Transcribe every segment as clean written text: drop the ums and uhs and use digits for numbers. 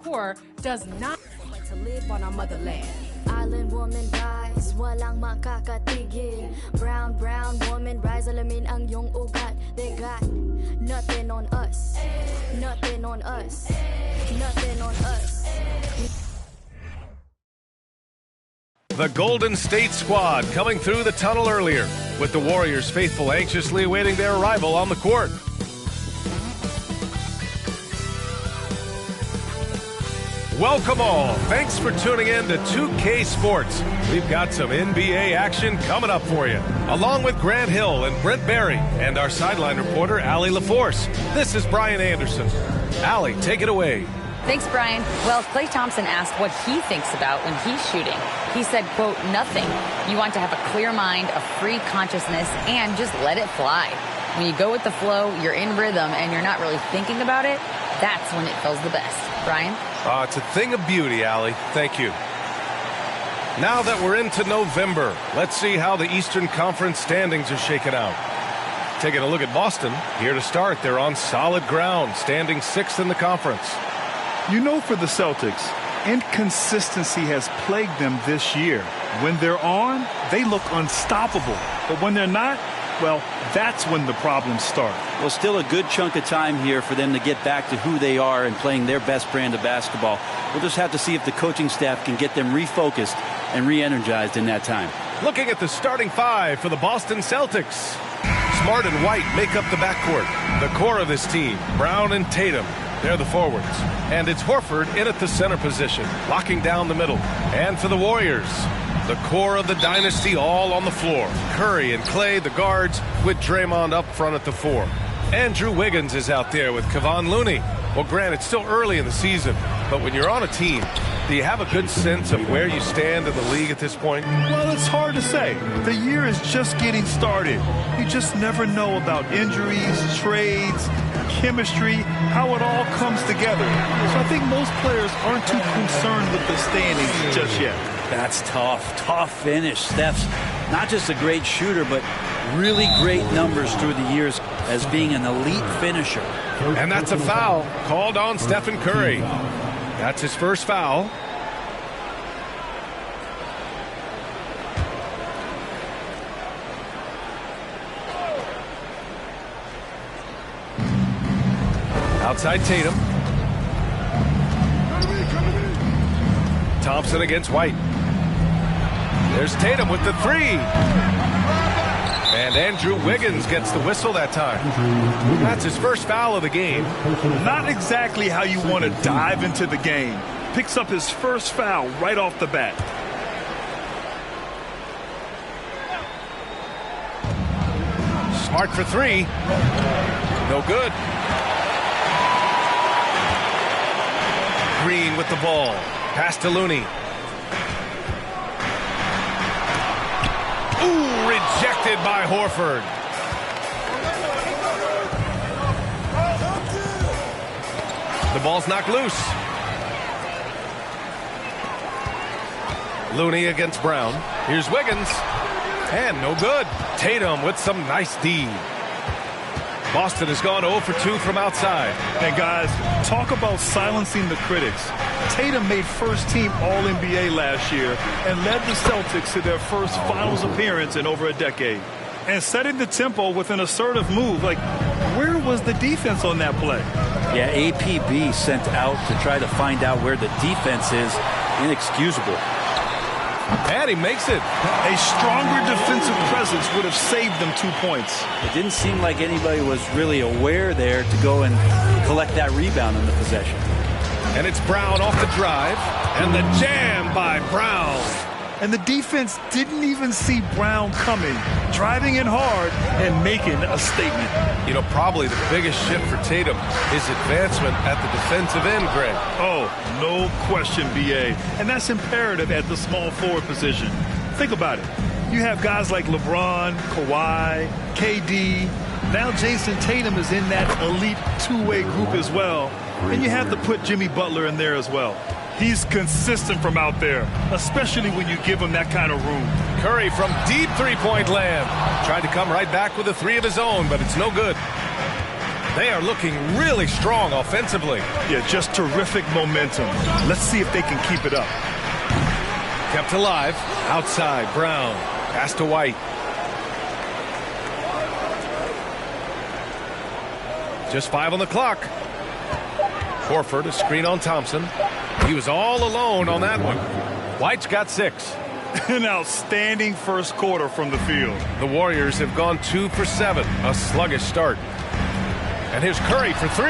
core does not to live on our motherland. Island woman rise, walang makakatigil. Brown woman rise, alamin ang iyong ugat. They got nothing on us, nothing on us, nothing on us. The Golden State squad coming through the tunnel earlier, with the Warriors faithful anxiously awaiting their arrival on the court. Welcome all. Thanks for tuning in to 2K Sports. We've got some NBA action coming up for you, along with Grant Hill and Brent Barry and our sideline reporter, Allie LaForce. This is Brian Anderson. Allie, take it away. Thanks, Brian. Well, Klay Thompson asked what he thinks about when he's shooting. He said, quote, nothing. You want to have a clear mind, a free consciousness, and just let it fly. When you go with the flow, you're in rhythm, and you're not really thinking about it, that's when it feels the best. Brian? It's a thing of beauty, Allie. Thank you. Now that we're into November, let's see how the Eastern Conference standings are shaken out. Taking a look at Boston, here to start, they're on solid ground, standing 6th in the conference. You know, for the Celtics, inconsistency has plagued them this year. When they're on, they look unstoppable. But when they're not, well, that's when the problems start. Well, still a good chunk of time here for them to get back to who they are and playing their best brand of basketball. We'll just have to see if the coaching staff can get them refocused and re-energized in that time. Looking at the starting five for the Boston Celtics. Smart and White make up the backcourt. The core of this team, Brown and Tatum, they're the forwards. And it's Horford in at the center position, locking down the middle. And for the Warriors, the core of the dynasty all on the floor. Curry and Klay, the guards, with Draymond up front at the 4. Andrew Wiggins is out there with Kevon Looney. Well, Grant, it's still early in the season, but when you're on a team, do you have a good sense of where you stand in the league at this point? Well, it's hard to say. The year is just getting started. You just never know about injuries, trades, chemistry, how it all comes together. So I think most players aren't too concerned with the standings just yet. That's tough finish. Steph's not just a great shooter, but really great numbers through the years as being an elite finisher. And that's a foul called on Stephen Curry. That's his first foul. Outside Tatum. Thompson against White. There's Tatum with the 3. And Andrew Wiggins gets the whistle that time. That's his first foul of the game. Not exactly how you want to dive into the game. Picks up his first foul right off the bat. Smart for 3. No good. Green with the ball. Pass to Looney. Ooh, rejected by Horford. The ball's knocked loose. Looney against Brown. Here's Wiggins. And no good. Tatum with some nice D. Boston has gone 0 for 2 from outside. And guys, talk about silencing the critics. Tatum made first-team All-NBA last year and led the Celtics to their first finals appearance in over a decade. And setting the tempo with an assertive move, like, where was the defense on that play? Yeah, APB sent out to try to find out where the defense is. Inexcusable. And he makes it. A stronger defensive presence would have saved them 2 points. It didn't seem like anybody was really aware there to go and collect that rebound in the possession. And it's Brown off the drive. And the jam by Brown. And the defense didn't even see Brown coming, driving in hard and making a statement. You know, probably the biggest shift for Tatum is advancement at the defensive end, Greg. Oh, no question, B.A. And that's imperative at the small forward position. Think about it. You have guys like LeBron, Kawhi, KD. Now Jason Tatum is in that elite two-way group as well. And you have to put Jimmy Butler in there as well. He's consistent from out there, especially when you give him that kind of room. Curry from deep three-point land. Tried to come right back with a 3 of his own, but it's no good. They are looking really strong offensively. Yeah, just terrific momentum. Let's see if they can keep it up. Kept alive. Outside, Brown. Pass to White. Just 5 on the clock. Horford, a screen on Thompson. He was all alone on that one. White's got 6. An outstanding first quarter from the field. The Warriors have gone 2 for 7. A sluggish start. And here's Curry for 3.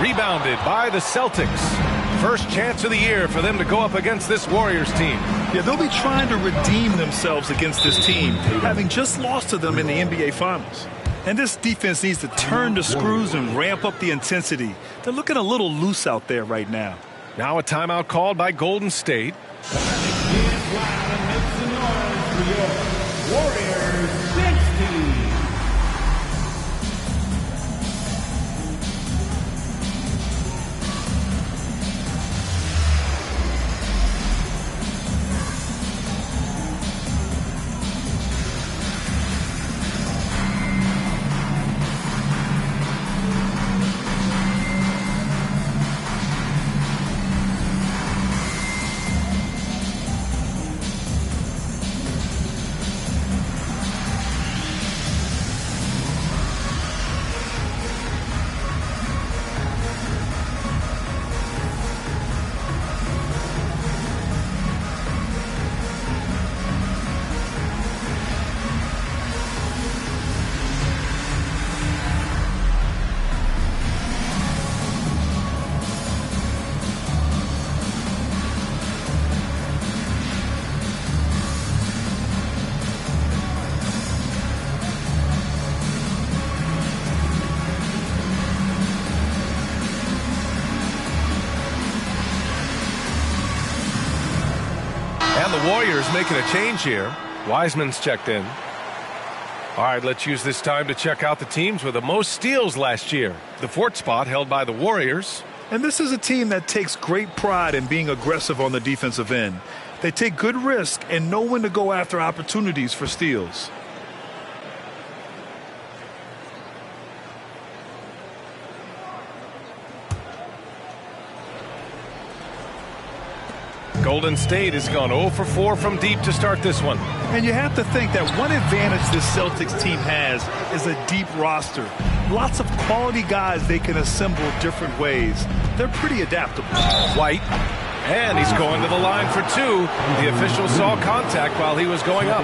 Rebounded by the Celtics. First chance of the year for them to go up against this Warriors team. Yeah, they'll be trying to redeem themselves against this team, having just lost to them in the NBA Finals. And this defense needs to turn the screws and ramp up the intensity. They're looking a little loose out there right now. Now a timeout called by Golden State. Warriors 16. The Warriors making a change here. Wiseman's checked in. All right, let's use this time to check out the teams with the most steals last year. The 4th spot held by the Warriors. And this is a team that takes great pride in being aggressive on the defensive end. They take good risk and know when to go after opportunities for steals. Golden State has gone 0 for 4 from deep to start this one. And you have to think that one advantage this Celtics team has is a deep roster. Lots of quality guys they can assemble different ways. They're pretty adaptable. White, and he's going to the line for 2. The official saw contact while he was going up.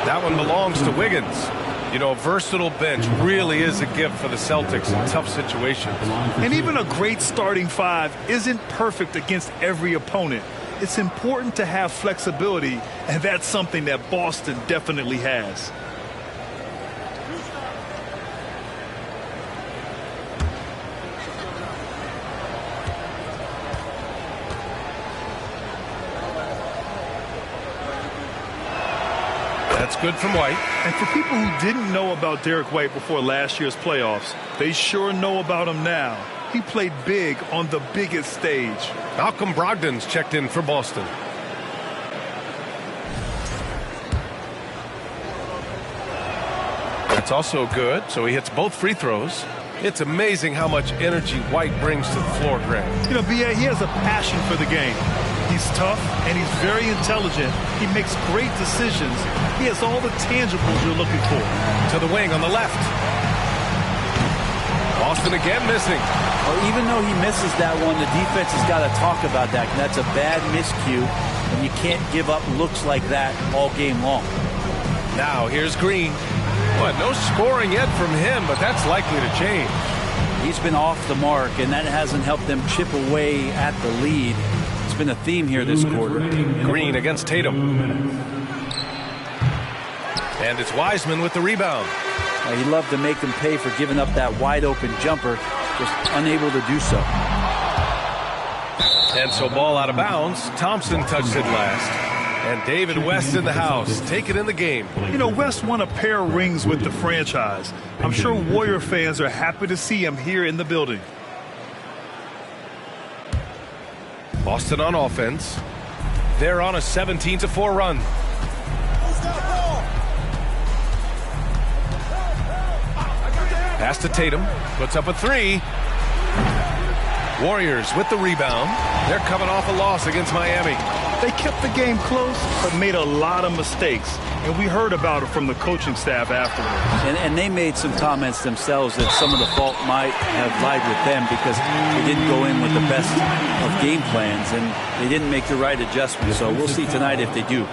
That one belongs to Wiggins. You know, a versatile bench really is a gift for the Celtics in tough situations. And even a great starting 5 isn't perfect against every opponent. It's important to have flexibility, and that's something that Boston definitely has. That's good from White. And for people who didn't know about Derek White before last year's playoffs, they sure know about him now. He played big on the biggest stage. Malcolm Brogdon's checked in for Boston. That's also good, so he hits both free throws. It's amazing how much energy White brings to the floor, Greg. You know, B.A., he has a passion for the game. He's tough, and he's very intelligent. He makes great decisions. He has all the tangibles you're looking for. To the wing on the left. Boston again missing. Well, even though he misses that one, the defense has got to talk about that. That's a bad miscue, and you can't give up looks like that all game long. Now here's Green. What, no scoring yet from him, but that's likely to change. He's been off the mark, and that hasn't helped them chip away at the lead. It's been a theme here this quarter. Green against Tatum. And it's Wiseman with the rebound. He'd love to make them pay for giving up that wide-open jumper, just unable to do so. And so ball out of bounds. Thompson touched it last. And David West in the house. Take it in the game. You know, West won a pair of rings with the franchise. I'm sure Warrior fans are happy to see him here in the building. Boston on offense. They're on a 17-4 run. Pass to Tatum. Puts up a three. Warriors with the rebound. They're coming off a loss against Miami. They kept the game close, but made a lot of mistakes. And we heard about it from the coaching staff afterwards. And they made some comments themselves that some of the fault might have lied with them because they didn't go in with the best of game plans and they didn't make the right adjustments. So we'll see tonight if they do.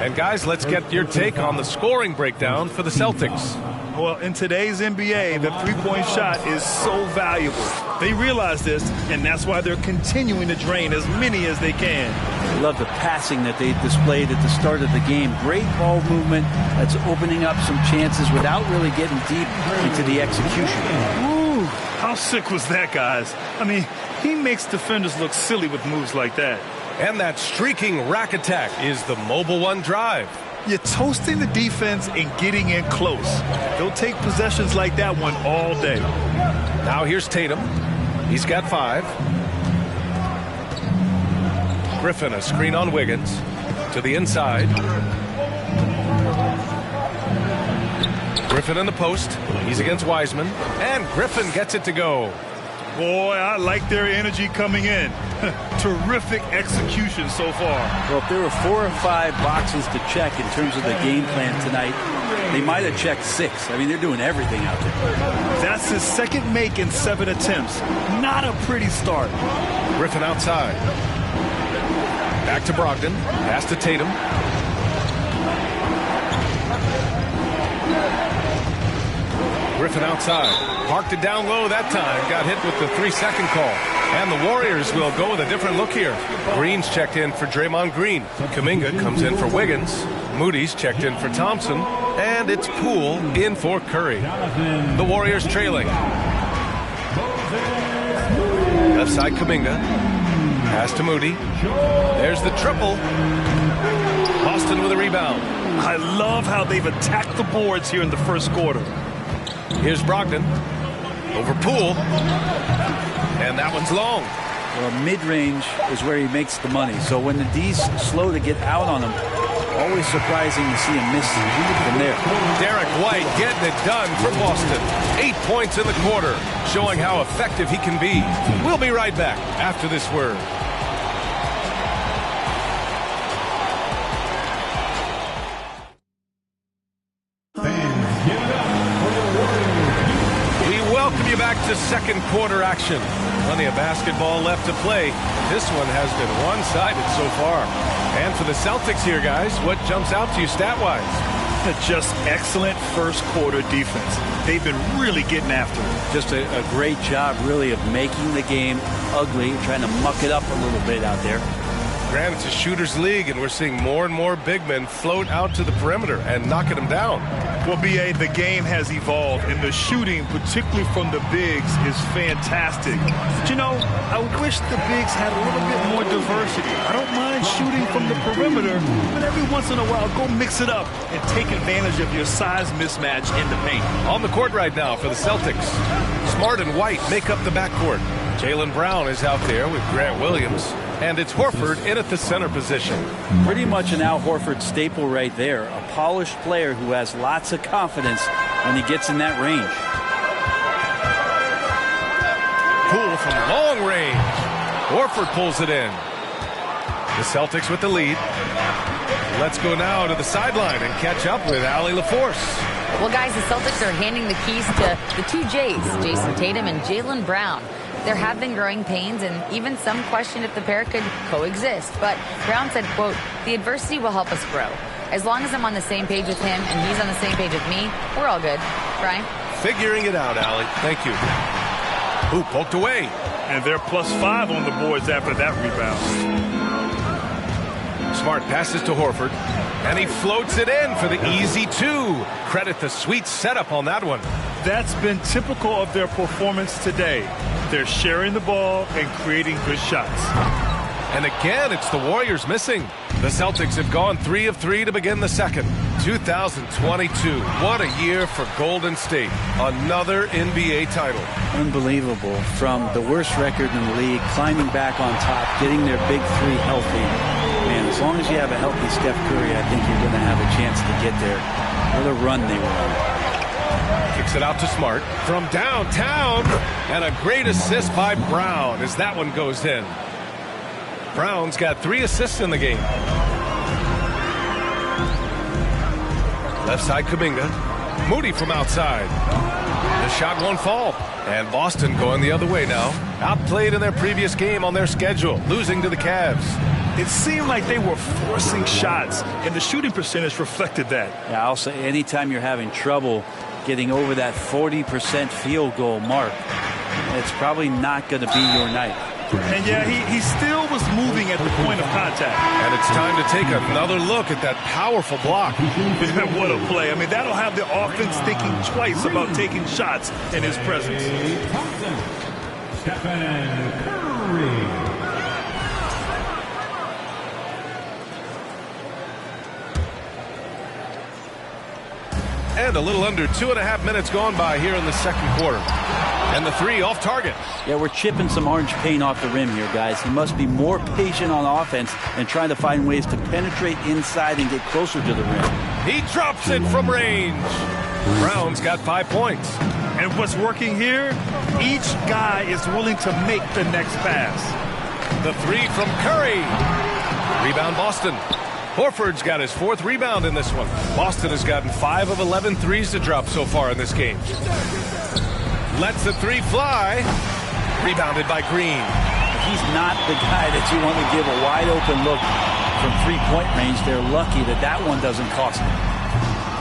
And guys, let's get your take on the scoring breakdown for the Celtics. Well, in today's NBA, the three-point shot is so valuable. They realize this, and that's why they're continuing to drain as many as they can. I love the passing that they displayed at the start of the game. Great ball movement that's opening up some chances without really getting deep into the execution. Ooh, how sick was that, guys? I mean, he makes defenders look silly with moves like that. And that streaking rack attack is the Mobile One drive. You're toasting the defense and getting in close. They'll take possessions like that one all day. Now here's Tatum. He's got 5. Griffin, a screen on Wiggins. To the inside. Griffin in the post. He's against Wiseman. And Griffin gets it to go. Boy, I like their energy coming in. Terrific execution so far. Well, if there were 4 or 5 boxes to check in terms of the game plan tonight, they might have checked 6. I mean, they're doing everything out there. That's his second make in 7 attempts. Not a pretty start. Griffin outside. Back to Brogdon. Pass to Tatum. Griffin outside. Parked it down low that time. Got hit with the 3-second call. And the Warriors will go with a different look here. Green's checked in for Draymond Green. Kuminga comes in for Wiggins. Moody's checked in for Thompson. And it's Poole in for Curry. The Warriors trailing. Left side Kuminga. Pass to Moody. There's the triple. Boston with a rebound. I love how they've attacked the boards here in the first quarter. Here's Brogdon. Over Poole. And that one's long. Well, mid-range is where he makes the money. So when the D's slow to get out on him, always surprising to see him miss from there. Derek White getting it done for Boston. 8 points in the quarter, showing how effective he can be. We'll be right back after this word. Back to second quarter action. Plenty of basketball left to play. This one has been one-sided so far. And for the Celtics here, guys, what jumps out to you stat-wise? Just excellent first quarter defense. They've been really getting after it. Just a great job, really, of making the game ugly, trying to muck it up a little bit out there. Grant, it's a shooter's league, and we're seeing more and more big men float out to the perimeter and knocking them down. Well, B.A., the game has evolved, and the shooting, particularly from the bigs, is fantastic. But, you know, I wish the bigs had a little bit more diversity. I don't mind shooting from the perimeter, but every once in a while, go mix it up and take advantage of your size mismatch in the paint. On the court right now for the Celtics, Smart and White make up the backcourt. Jaylen Brown is out there with Grant Williams. And it's Horford in at the center position. Pretty much an Al Horford staple right there. A polished player who has lots of confidence when he gets in that range. Poole from long range. Horford pulls it in. The Celtics with the lead. Let's go now to the sideline and catch up with Allie LaForce. Well, guys, the Celtics are handing the keys to the 2 J's, Jason Tatum and Jaylen Brown. There have been growing pains, and even some question if the pair could coexist. But Brown said, quote, "The adversity will help us grow. As long as I'm on the same page with him and he's on the same page with me, we're all good." Brian? Figuring it out, Allie. Thank you. Ooh, poked away. And they're +5 on the boards after that rebound. Smart passes to Horford, and he floats it in for the easy 2. Credit the sweet setup on that one. That's been typical of their performance today. They're sharing the ball and creating good shots. And again, it's the Warriors missing. The Celtics have gone 3 of 3 to begin the second. 2022. What a year for Golden State. Another NBA title. Unbelievable. From the worst record in the league, climbing back on top, getting their big 3 healthy. Man, as long as you have a healthy Steph Curry, I think you're going to have a chance to get there. What a run they were on. Kicks it out to Smart from downtown. And a great assist by Brown as that one goes in. Brown's got 3 assists in the game. Left side Kuminga. Moody from outside. The shot won't fall. And Boston going the other way now. Outplayed in their previous game on their schedule, losing to the Cavs. It seemed like they were forcing shots, and the shooting percentage reflected that. Yeah, I'll say anytime you're having trouble getting over that 40% field goal mark, it's probably not going to be your night. And yeah, he still was moving at the point of contact. And it's time to take another look at that powerful block. What a play. I mean, that'll have the offense thinking twice about taking shots in his presence. Stephen Curry. And a little under 2.5 minutes gone by here in the second quarter. And the 3 off target. Yeah, we're chipping some orange paint off the rim here, guys. He must be more patient on offense and trying to find ways to penetrate inside and get closer to the rim. He drops it from range. Brown's got 5 points. And what's working here, each guy is willing to make the next pass. The 3 from Curry. Rebound Boston. Horford's got his 4th rebound in this one. Boston has gotten 5 of 11 threes to drop so far in this game. Lets the 3 fly. Rebounded by Green. He's not the guy that you want to give a wide open look from 3-point range. They're lucky that that one doesn't cost them.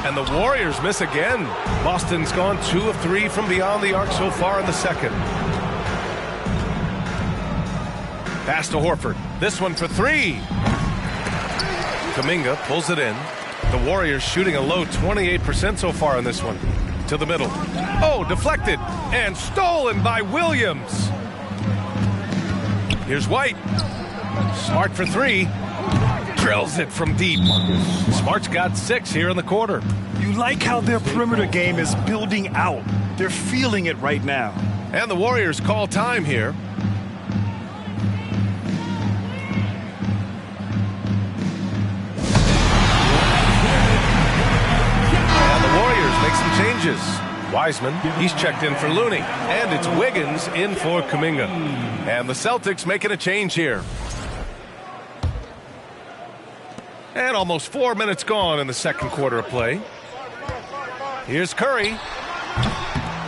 And the Warriors miss again. Boston's gone 2 of 3 from beyond the arc so far in the second. Pass to Horford. This one for 3. Kuminga pulls it in. The Warriors shooting a low 28% so far in this one. To the middle. Oh, deflected. And stolen by Williams. Here's White. Smart for 3. Drills it from deep. Smart's got 6 here in the quarter. You like how their perimeter game is building out. They're feeling it right now. And the Warriors call time here. Make some changes. Wiseman, he's checked in for Looney. And it's Wiggins in for Kuminga. And the Celtics making a change here. And almost 4 minutes gone in the second quarter of play. Here's Curry.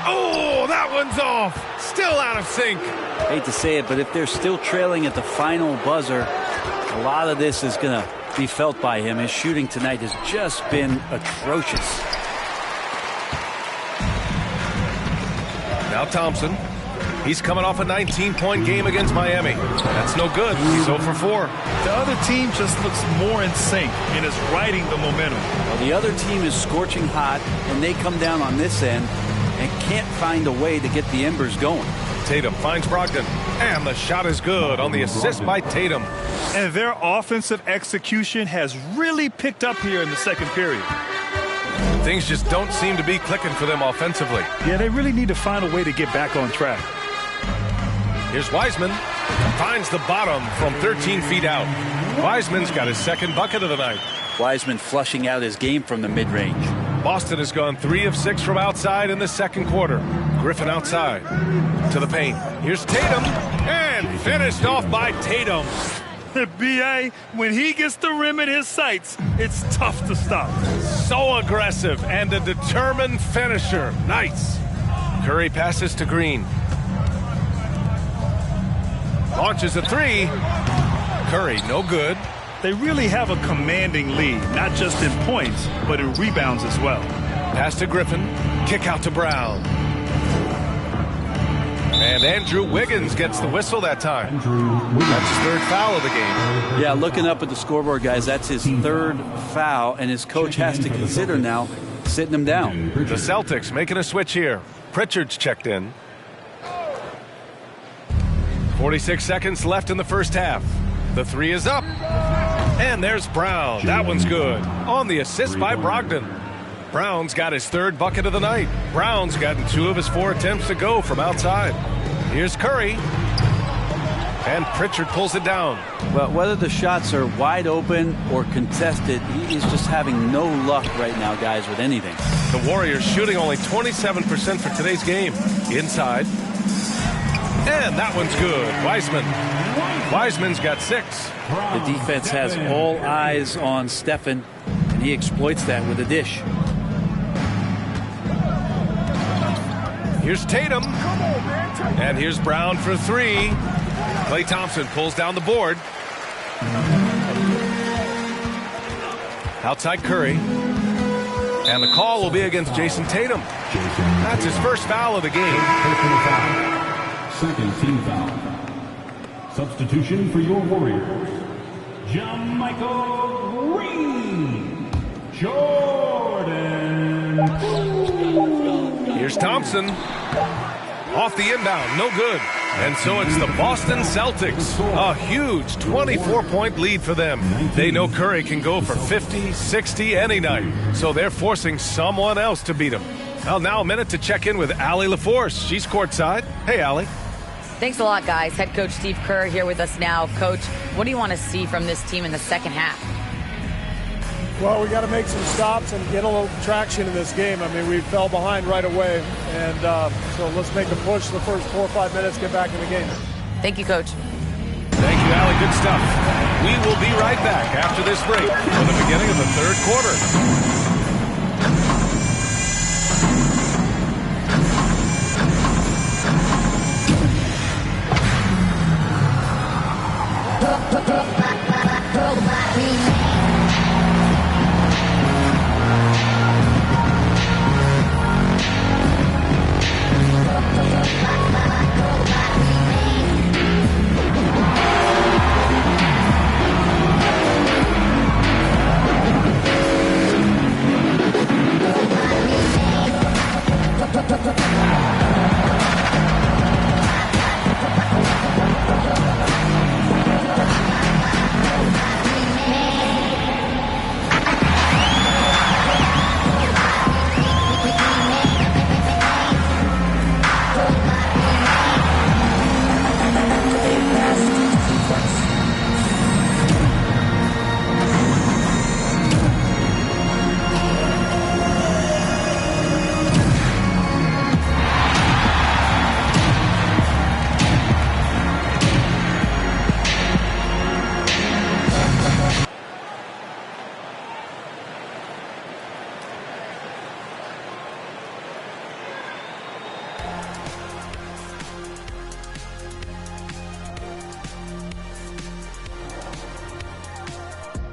Oh, that one's off. Still out of sync. Hate to say it, but if they're still trailing at the final buzzer, a lot of this is going to be felt by him. His shooting tonight has just been atrocious. Now Thompson. He's coming off a 19-point game against Miami. That's no good. He's 0 for 4. The other team just looks more in sync and is riding the momentum. Well, the other team is scorching hot, and they come down on this end and can't find a way to get the embers going. Tatum finds Brogdon. And the shot is good on the assist by Tatum. And their offensive execution has really picked up here in the second period. Things just don't seem to be clicking for them offensively. Yeah, they really need to find a way to get back on track. Here's Wiseman. Finds the bottom from 13 feet out. Wiseman's got his 2nd bucket of the night. Wiseman flushing out his game from the mid-range. Boston has gone 3 of 6 from outside in the second quarter. Griffin outside to the paint. Here's Tatum. And finished off by Tatum. B.A., when he gets the rim in his sights, it's tough to stop. So aggressive and a determined finisher. Nice. Curry passes to Green. Launches a 3. Curry, no good. They really have a commanding lead, not just in points, but in rebounds as well. Pass to Griffin. Kick out to Brown. And Andrew Wiggins gets the whistle that time. That's his 3rd foul of the game. Yeah, looking up at the scoreboard, guys, that's his 3rd foul, and his coach has to consider now sitting him down. The Celtics making a switch here. Pritchard's checked in. 46 seconds left in the first half. The 3 is up. And there's Brown. That one's good. On the assist by Brogdon. Brown's got his 3rd bucket of the night. Brown's gotten 2 of his 4 attempts to go from outside. Here's Curry. And Pritchard pulls it down. Well, whether the shots are wide open or contested, he is just having no luck right now, guys, with anything. The Warriors shooting only 27% for today's game. Inside. And that one's good. Wiseman's got 6. The defense has all eyes on Stephen, and he exploits that with a dish. Here's Tatum. And here's Brown for 3. Klay Thompson pulls down the board. Outside Curry. And the call will be against Jason Tatum. That's his first foul of the game. Second team foul. Substitution for your Warriors. JaMychal Green. Jordan. Here's Thompson. Off the inbound, no good. And so it's the Boston Celtics. A huge 24-point lead for them. They know Curry can go for 50, 60 any night. So they're forcing someone else to beat him. Well, now a minute to check in with Allie LaForce. She's courtside. Hey, Allie. Thanks a lot, guys. Head coach Steve Kerr here with us now. Coach, what do you want to see from this team in the second half? Well, we got to make some stops and get a little traction in this game. I mean, we fell behind right away, and so let's make a push the first 4 or 5 minutes, get back in the game. Thank you, Coach. Thank you, Allie. Good stuff. We will be right back after this break for the beginning of the third quarter.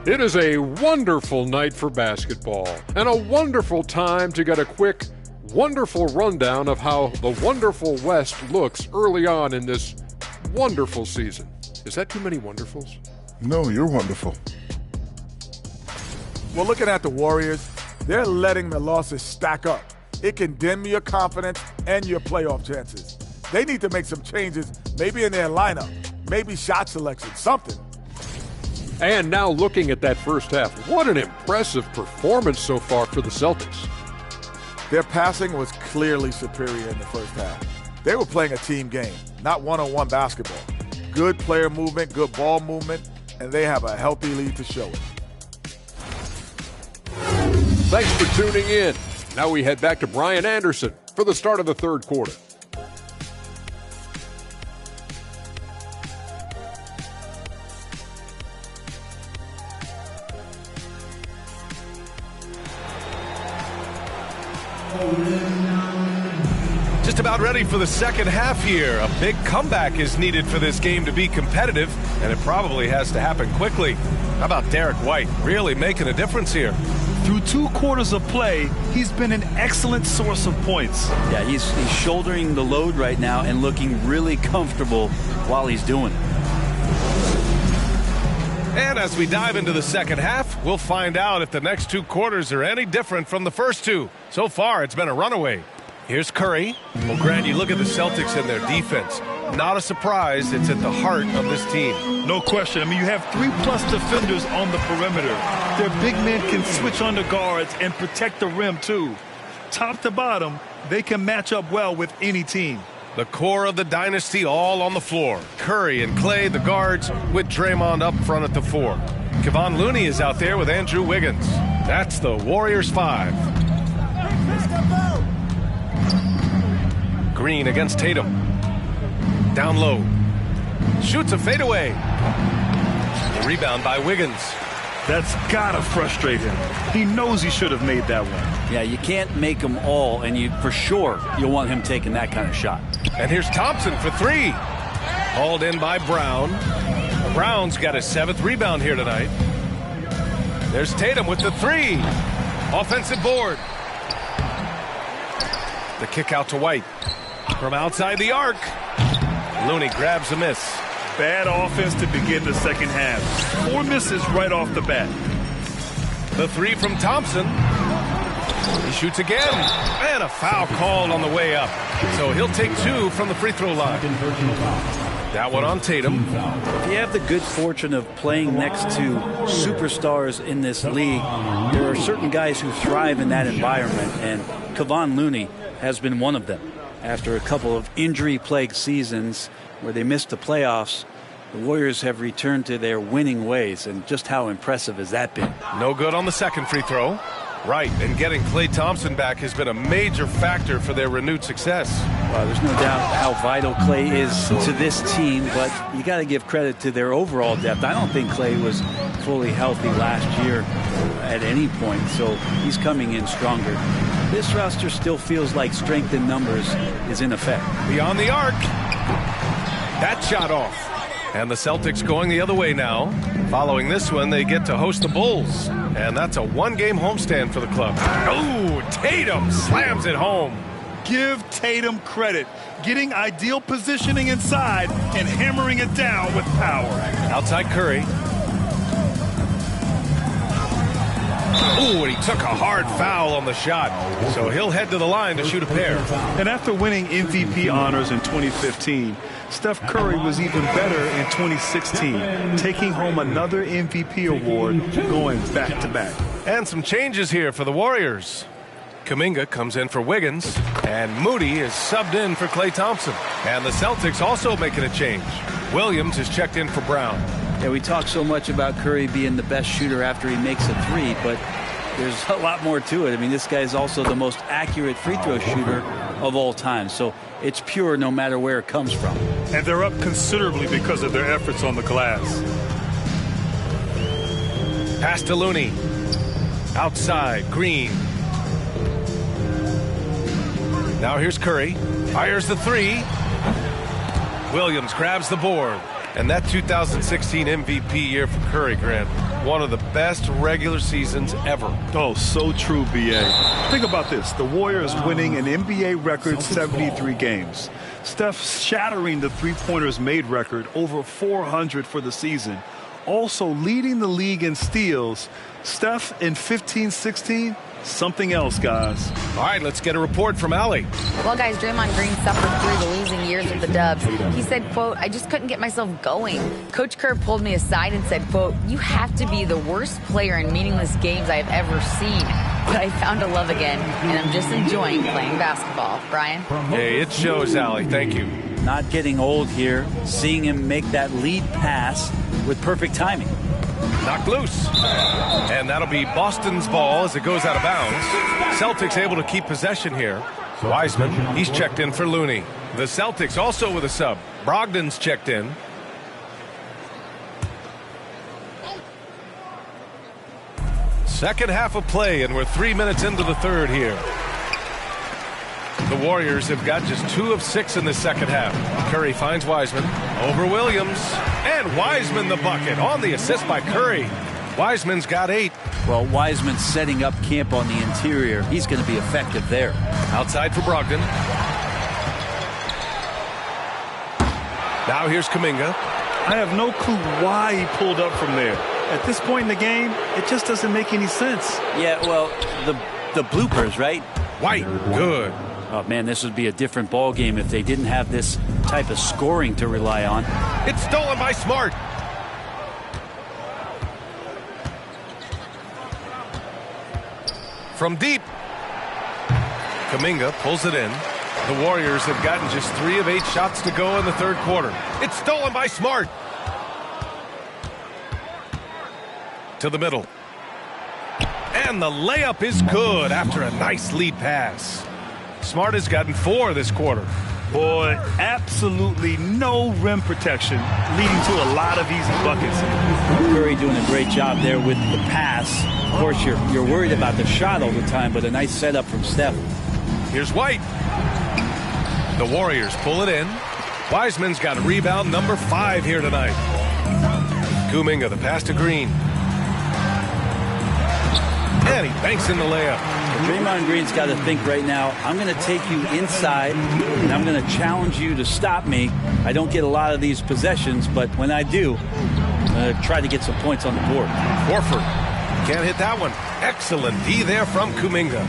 It is a wonderful night for basketball and a wonderful time to get a quick, wonderful rundown of how the wonderful West looks early on in this wonderful season. Is that too many wonderfuls? No, you're wonderful. Well, looking at the Warriors, they're letting the losses stack up. It can dim your confidence and your playoff chances. They need to make some changes, maybe in their lineup, maybe shot selection, something. And now looking at that first half, what an impressive performance so far for the Celtics. Their passing was clearly superior in the first half. They were playing a team game, not one-on-one basketball. Good player movement, good ball movement, and they have a healthy lead to show it. Thanks for tuning in. Now we head back to Brian Anderson for the start of the third quarter. Just about ready for the second half here. A big comeback is needed for this game to be competitive, and it probably has to happen quickly. How about Derek White really making a difference here? Through 2 quarters of play, he's been an excellent source of points. Yeah, he's shouldering the load right now and looking really comfortable while he's doing it. And as we dive into the second half, we'll find out if the next 2 quarters are any different from the first 2. So far, it's been a runaway. Here's Curry. Well, Grant, you look at the Celtics and their defense. Not a surprise, it's at the heart of this team. No question. I mean, you have 3+ defenders on the perimeter. Their big men can switch on the guards and protect the rim, too. Top to bottom, they can match up well with any team. The core of the dynasty all on the floor. Curry and Clay, the guards, with Draymond up front at the 4. Kevon Looney is out there with Andrew Wiggins. That's the Warriors 5. Green against Tatum. Down low. Shoots a fadeaway. Rebound by Wiggins. That's gotta frustrate him. He knows he should have made that one. Yeah, you can't make them all, and for sure you'll want him taking that kind of shot. And here's Thompson for 3. Hauled in by Brown. Brown's got his 7th rebound here tonight. There's Tatum with the 3. Offensive board. The kick out to White. From outside the arc. Looney grabs a miss. Bad offense to begin the second half. 4 misses right off the bat. The 3 from Thompson. He shoots again. And a foul called on the way up. So he'll take 2 from the free throw line. That one on Tatum. If you have the good fortune of playing next to superstars in this league, there are certain guys who thrive in that environment, and Kevon Looney has been one of them. After a couple of injury-plagued seasons where they missed the playoffs, the Warriors have returned to their winning ways, and just how impressive has that been? No good on the second free throw. Right, and getting Klay Thompson back has been a major factor for their renewed success. Well, there's no doubt how vital Klay is to this team, but you got to give credit to their overall depth. I don't think Klay was fully healthy last year at any point, so he's coming in stronger. This roster still feels like strength in numbers is in effect. Beyond the arc. That shot off. And the Celtics going the other way now. Following this one, they get to host the Bulls. And that's a 1-game homestand for the club. Oh, Tatum slams it home. Give Tatum credit. Getting ideal positioning inside and hammering it down with power. Outside Curry. Ooh, and he took a hard foul on the shot. So he'll head to the line to shoot a pair. And after winning MVP honors in 2015, Steph Curry was even better in 2016, taking home another MVP award going back-to-back. And some changes here for the Warriors. Kuminga comes in for Wiggins, and Moody is subbed in for Klay Thompson. And the Celtics also making a change. Williams is checked in for Brown. Yeah, we talk so much about Curry being the best shooter after he makes a 3, but there's a lot more to it. I mean, this guy is also the most accurate free throw shooter of all time. So it's pure no matter where it comes from. And they're up considerably because of their efforts on the glass. Pass to Looney. Outside, Green. Now here's Curry. Fires the 3. Williams grabs the board. And that 2016 MVP year for Curry, Grant, one of the best regular seasons ever. Oh, so true, B.A. Think about this. The Warriors winning an NBA record 73 games. Steph shattering the three-pointers made record, over 400 for the season. Also leading the league in steals. Steph in 15-16, something else, guys. All right, let's get a report from Allie. Well, guys, Draymond Green suffered through the losing years of the Dubs. He said, quote, "I just couldn't get myself going. Coach Kerr pulled me aside and said, quote, you have to be the worst player in meaningless games I have ever seen. But I found a love again, and I'm just enjoying playing basketball." Brian? Hey, it shows, Allie. Thank you. Not getting old here, seeing him make that lead pass with perfect timing. Knocked loose. And that'll be Boston's ball as it goes out of bounds. Celtics able to keep possession here. Wiseman, he's checked in for Looney. The Celtics also with a sub. Brogdon's checked in. Second half of play, and we're 3 minutes into the third here. The Warriors have got just 2 of 6 in the second half. Curry finds Wiseman over Williams, and Wiseman the bucket on the assist by Curry. Wiseman's got 8. Well, Wiseman's setting up camp on the interior. He's going to be effective there. Outside for Brogdon. Now here's Kuminga. I have no clue why he pulled up from there. At this point in the game, it just doesn't make any sense. Yeah, well, the bloopers, right? White, good. Oh, man, this would be a different ball game if they didn't have this type of scoring to rely on. It's stolen by Smart. From deep. Kuminga pulls it in. The Warriors have gotten just 3 of 8 shots to go in the third quarter. It's stolen by Smart. To the middle. And the layup is good after a nice lead pass. Smart has gotten 4 this quarter. Boy, absolutely no rim protection, leading to a lot of easy buckets. Curry doing a great job there with the pass. Of course, you're worried about the shot all the time, but a nice setup from Steph. Here's White. The Warriors pull it in. Wiseman's got rebound number 5 here tonight. Kuminga, the pass to Green. And he banks in the layup. Draymond Green's got to think right now, I'm going to take you inside, and I'm going to challenge you to stop me. I don't get a lot of these possessions, but when I do, I'm going to try to get some points on the board. Horford can't hit that one. Excellent D there from Kuminga.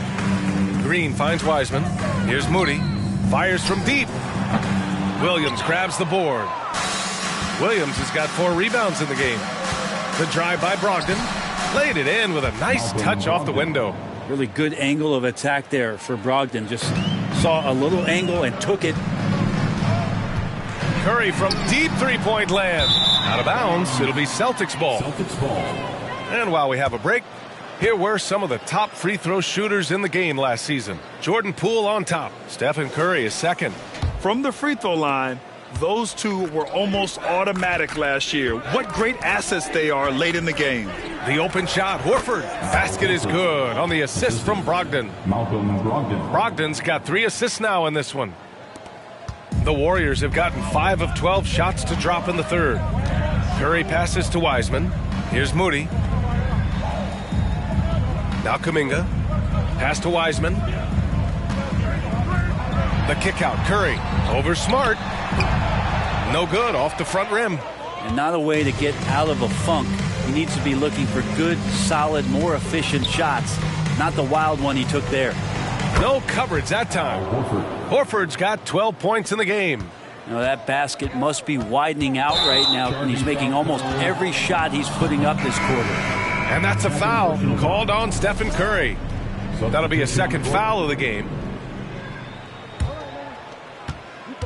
Green finds Wiseman. Here's Moody. Fires from deep. Williams grabs the board. Williams has got 4 rebounds in the game. The drive by Brogdon. Laid it in with a nice touch off the window. Really good angle of attack there for Brogdon. Just saw a little angle and took it. Curry from deep three-point land. Out of bounds. It'll be Celtics ball. And while we have a break, here were some of the top free throw shooters in the game last season. Jordan Poole on top. Stephen Curry is second. From the free throw line, those two were almost automatic last year. What great assets they are late in the game. The open shot, Horford. Basket is good on the assist from Brogdon. Malcolm Brogdon. Brogdon's got 3 assists now in this one. The Warriors have gotten 5 of 12 shots to drop in the third. Curry passes to Wiseman. Here's Moody. Now Kuminga. Pass to Wiseman. The kick out, Curry. Over Smart. No good, off the front rim. And not a way to get out of a funk. He needs to be looking for good, solid, more efficient shots. Not the wild one he took there. No coverage that time. Horford's got 12 points in the game. Now that basket must be widening out right now, and he's making almost every shot he's putting up this quarter. And that's a foul called on Stephen Curry. That'll be a second foul of the game.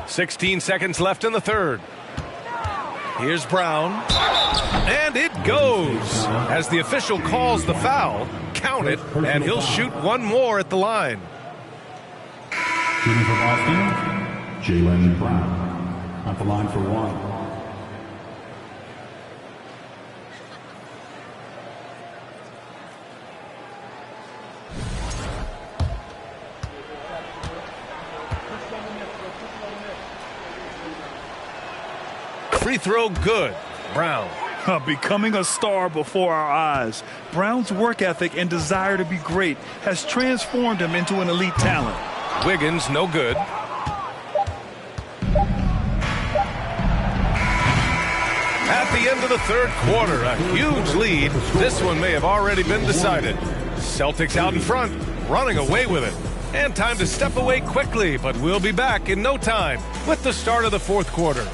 16 seconds left in the third. Here's Brown. And it goes. As the official calls the foul, count it, and he'll shoot one more at the line. Shooting for Boston, Jaylen Brown. At the line for 1. Free throw good. Brown. Becoming a star before our eyes. Brown's work ethic and desire to be great has transformed him into an elite talent. Wiggins, no good. At the end of the third quarter, a huge lead. This one may have already been decided. Celtics out in front, running away with it. And time to step away quickly, but we'll be back in no time with the start of the fourth quarter.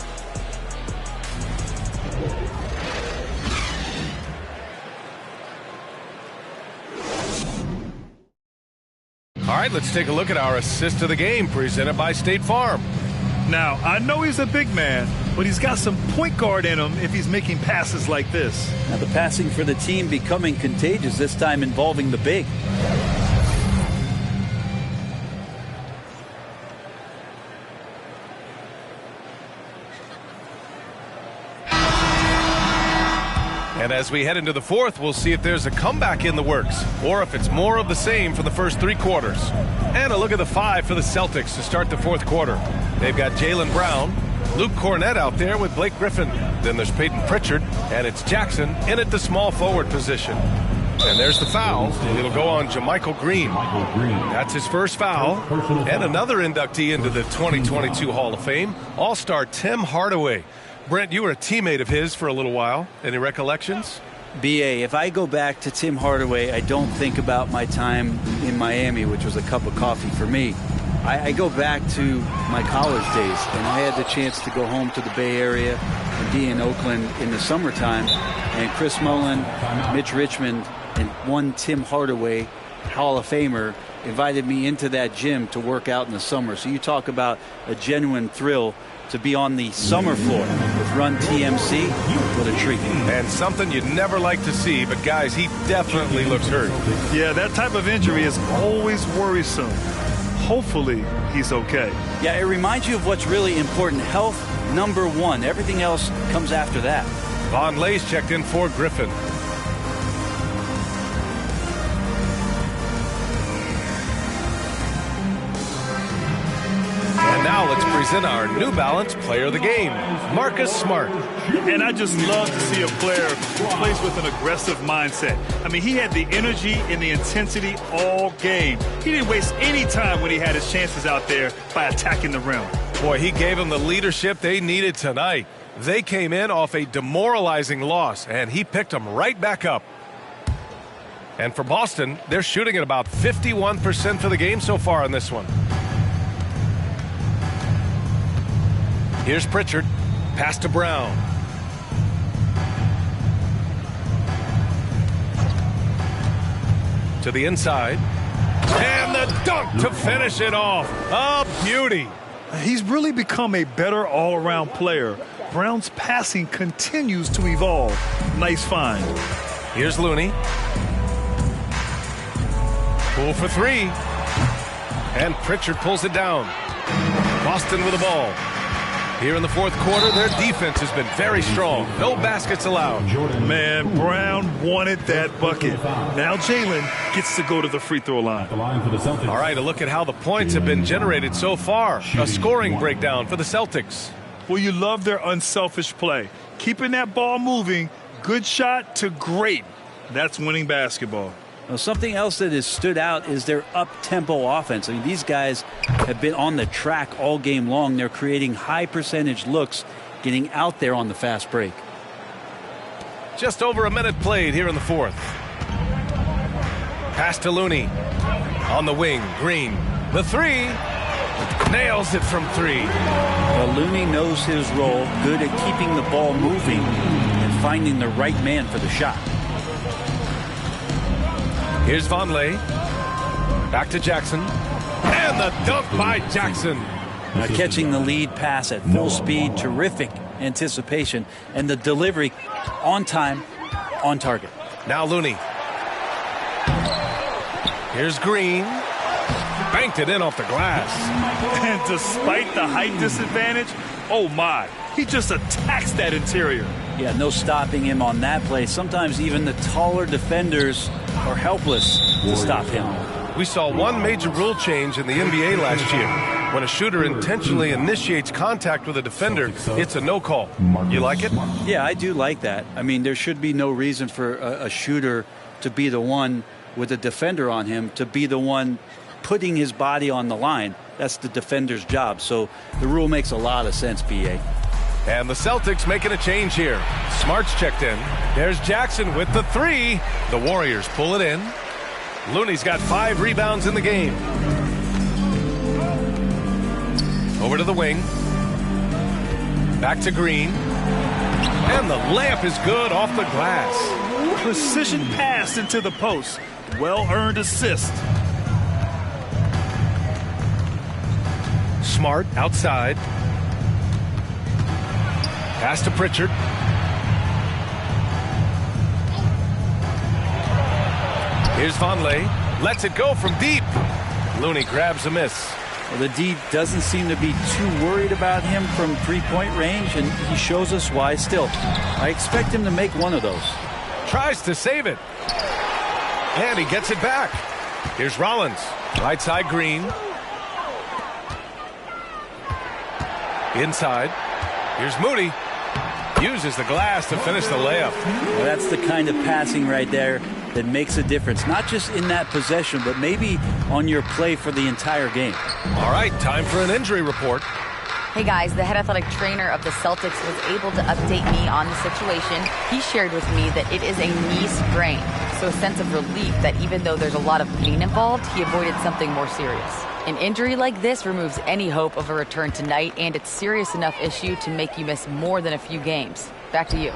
All right, let's take a look at our assist of the game presented by State Farm. Now, I know he's a big man, but he's got some point guard in him if he's making passes like this. Now the passing for the team becoming contagious, this time involving the big. And as we head into the fourth, we'll see if there's a comeback in the works or if it's more of the same for the first 3 quarters. And a look at the 5 for the Celtics to start the fourth quarter. They've got Jaylen Brown, Luke Cornett out there with Blake Griffin. Then there's Peyton Pritchard, and it's Jackson in at the small forward position. And there's the foul. It'll go on JaMychal Green. That's his first foul. And another inductee into the 2022 Hall of Fame, All-Star Tim Hardaway. Brent, you were a teammate of his for a little while. Any recollections? BA, if I go back to Tim Hardaway, I don't think about my time in Miami, which was a cup of coffee for me. I go back to my college days, and I had the chance to go home to the Bay Area and be in Oakland in the summertime. And Chris Mullin, Mitch Richmond, and one Tim Hardaway, Hall of Famer, invited me into that gym to work out in the summer. So you talk about a genuine thrill to be on the summer floor with Run TMC. What a treat. And something you'd never like to see, but guys, he definitely looks hurt. Yeah, that type of injury is always worrisome. Hopefully, he's okay. Yeah, it reminds you of what's really important. Health, number one. Everything else comes after that. Vonleh's checked in for Griffin. And now let's present our New Balance Player of the Game, Marcus Smart. And I just love to see a player who plays with an aggressive mindset. I mean, he had the energy and the intensity all game. He didn't waste any time when he had his chances out there by attacking the rim. Boy, he gave them the leadership they needed tonight. They came in off a demoralizing loss, and he picked them right back up. And for Boston, they're shooting at about 51% for the game so far in this one. Here's Pritchard. Pass to Brown. To the inside. And the dunk to finish it off. A beauty. He's really become a better all-around player. Brown's passing continues to evolve. Nice find. Here's Looney. Pull for three. And Pritchard pulls it down. Boston with the ball. Here in the fourth quarter, their defense has been very strong. No baskets allowed. Man, Brown wanted that bucket. Now Jalen gets to go to the free throw line. All right, a look at how the points have been generated so far. A scoring breakdown for the Celtics. Well, you love their unselfish play. Keeping that ball moving, good shot to great. That's winning basketball. Well, something else that has stood out is their up-tempo offense. I mean, these guys have been on the track all game long. They're creating high-percentage looks, getting out there on the fast break. Just over a minute played here in the fourth. Pass to Looney. On the wing, Green. The three. Nails it from three. Well, Looney knows his role, good at keeping the ball moving and finding the right man for the shot. Here's Vonleh. Back to Jackson. And the dunk by Jackson. Catching the lead pass at full speed, terrific anticipation, and the delivery on time, on target. Now Looney. Here's Green. Banked it in off the glass. And despite the height disadvantage, oh my, he just attacks that interior. Yeah, no stopping him on that play. Sometimes even the taller defenders are helpless to stop him. We saw one major rule change in the NBA last year. When a shooter intentionally initiates contact with a defender, it's a no call. You like it? Yeah, I do like that. I mean, there should be no reason for a shooter to be the one with a defender on him, to be the one putting his body on the line. That's the defender's job. So the rule makes a lot of sense, B.A. And the Celtics making a change here. Smart's checked in. There's Jackson with the three. The Warriors pull it in. Looney's got 5 rebounds in the game. Over to the wing. Back to Green. And the layup is good off the glass. Precision pass into the post. Well-earned assist. Smart outside. Pass to Pritchard. Here's Vonleh. Lets it go from deep. Looney grabs a miss. Well, the D doesn't seem to be too worried about him from three-point range, and he shows us why still. I expect him to make one of those. Tries to save it. And he gets it back. Here's Rollins. Right side Green. Inside. Here's Moody. Uses the glass to finish the layup. Well, that's the kind of passing right there that makes a difference. Not just in that possession, but maybe on your play for the entire game. All right, time for an injury report. Hey guys, the head athletic trainer of the Celtics was able to update me on the situation. He shared with me that it is a knee sprain. So a sense of relief that even though there's a lot of pain involved, he avoided something more serious. An injury like this removes any hope of a return tonight, and it's a serious enough issue to make you miss more than a few games. Back to you.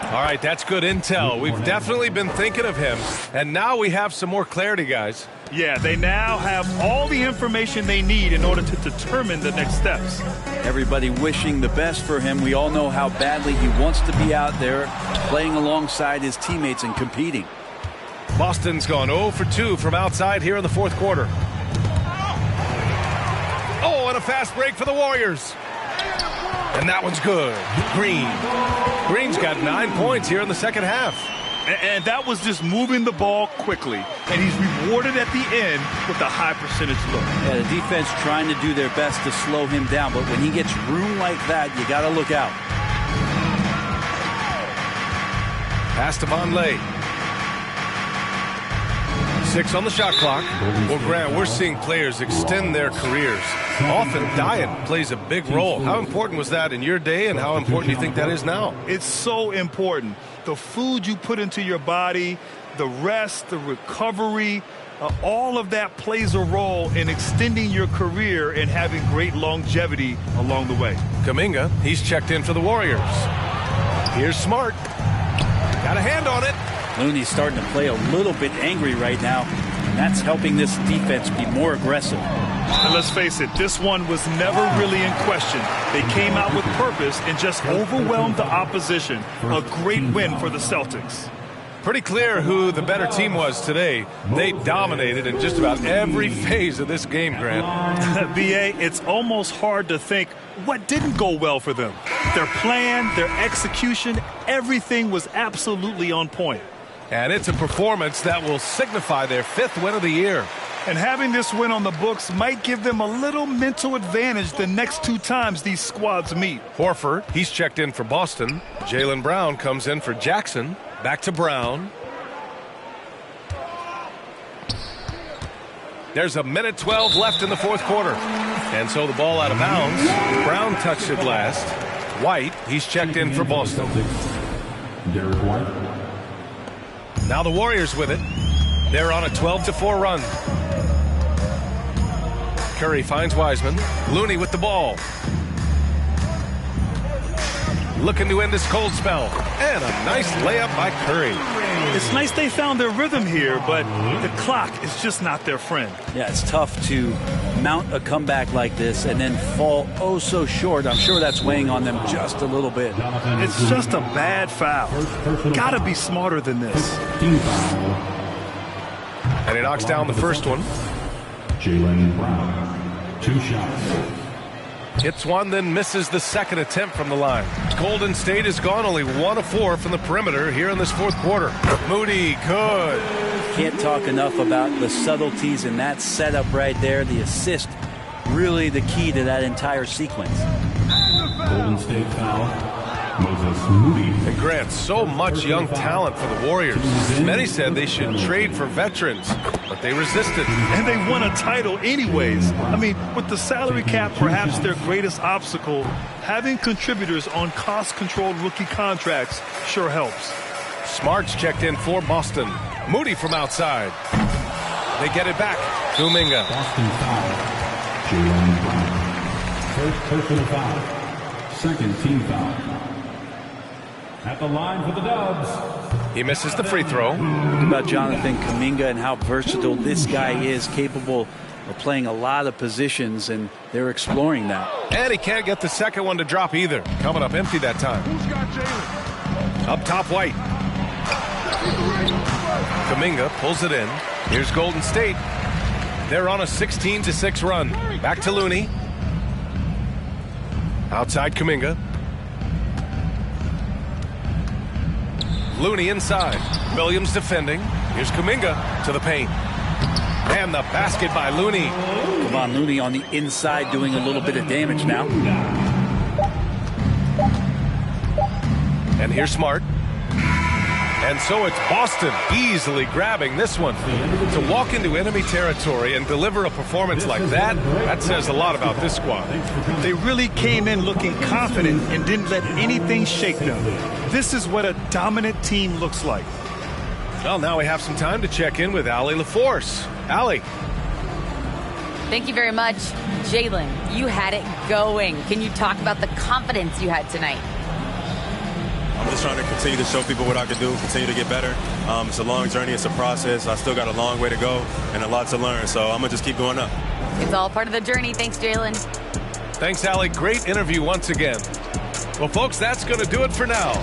All right, that's good intel. We've definitely been thinking of him, and now we have some more clarity, guys. Yeah, they now have all the information they need in order to determine the next steps. Everybody wishing the best for him. We all know how badly he wants to be out there playing alongside his teammates and competing. Boston's gone 0 for 2 from outside here in the fourth quarter. Oh, and a fast break for the Warriors. And that one's good. Green's got 9 points here in the second half. And that was just moving the ball quickly. And he's rewarded at the end with a high percentage look. Yeah, the defense trying to do their best to slow him down. But when he gets room like that, you got to look out. Pass to Vonleh. 6 on the shot clock. Well, Grant, we're seeing players extend their careers. Often diet plays a big role. How important was that in your day, and how important do you think that is now? It's so important. The food you put into your body, the rest, the recovery, all of that plays a role in extending your career and having great longevity along the way. Kuminga, he's checked in for the Warriors. Here's Smart. Got a hand on it. Looney's starting to play a little bit angry right now, and that's helping this defense be more aggressive. And let's face it, this one was never really in question. They came out with purpose and just overwhelmed the opposition. A great win for the Celtics. Pretty clear who the better team was today. They dominated in just about every phase of this game, Grant. B.A., it's almost hard to think what didn't go well for them. Their plan, their execution, everything was absolutely on point. And it's a performance that will signify their 5th win of the year. And having this win on the books might give them a little mental advantage the next 2 times these squads meet. Horford, he's checked in for Boston. Jaylen Brown comes in for Jackson. Back to Brown. There's a minute 12 left in the fourth quarter. And so the ball out of bounds. Brown touched it last. White, he's checked in for Boston. Derek White. Now the Warriors with it. They're on a 12-4 run. Curry finds Wiseman. Looney with the ball. Looking to end this cold spell. And a nice layup by Curry. It's nice they found their rhythm here, but the clock is just not their friend. Yeah, it's tough to mount a comeback like this and then fall oh so short. I'm sure that's weighing on them just a little bit. It's just a bad foul. Gotta be smarter than this. And he knocks down the first one. Jaylen Brown, 2 shots. Hits one, then misses the second attempt from the line. Golden State has gone only 1 of 4 from the perimeter here in this fourth quarter. Moody, good. Can't talk enough about the subtleties in that setup right there. The assist, really the key to that entire sequence. Golden State foul. Moses Moody. And Grant, so much young talent for the Warriors. Many said they should trade for veterans, but they resisted. And they won a title anyways. I mean, with the salary cap perhaps their greatest obstacle, having contributors on cost-controlled rookie contracts sure helps. Smart's checked in for Boston. Moody from outside. They get it back. Kuminga. Boston foul. Jaylen Brown. First personal foul. Second team foul. At the line for the Dubs. He misses the free throw. About Jonathan Kuminga and how versatile this guy is, capable of playing a lot of positions, and they're exploring that. And he can't get the second one to drop either. Coming up empty that time. Who's got Jaylen? Up top, White. Kuminga pulls it in. Here's Golden State. They're on a 16-6 run. Back to Looney. Outside Kuminga. Looney inside. Williams defending. Here's Kuminga to the paint. And the basket by Looney. Kevon Looney on the inside doing a little bit of damage now. And here's Smart. And so it's Boston easily grabbing this one. To walk into enemy territory and deliver a performance like that, that says a lot about this squad. They really came in looking confident and didn't let anything shake them. This is what a dominant team looks like. Well, now we have some time to check in with Allie LaForce. Allie. Thank you very much. Jaylen, you had it going. Can you talk about the confidence you had tonight? I'm going to just trying to continue to show people what I can do, continue to get better. It's a long journey. It's a process. I still got a long way to go and a lot to learn. So I'm going to just keep going up. It's all part of the journey. Thanks, Jalen. Thanks, Allie. Great interview once again. Well, folks, that's going to do it for now.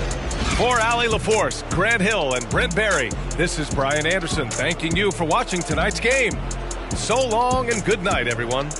For Allie LaForce, Grant Hill, and Brent Barry, this is Brian Anderson thanking you for watching tonight's game. So long and good night, everyone.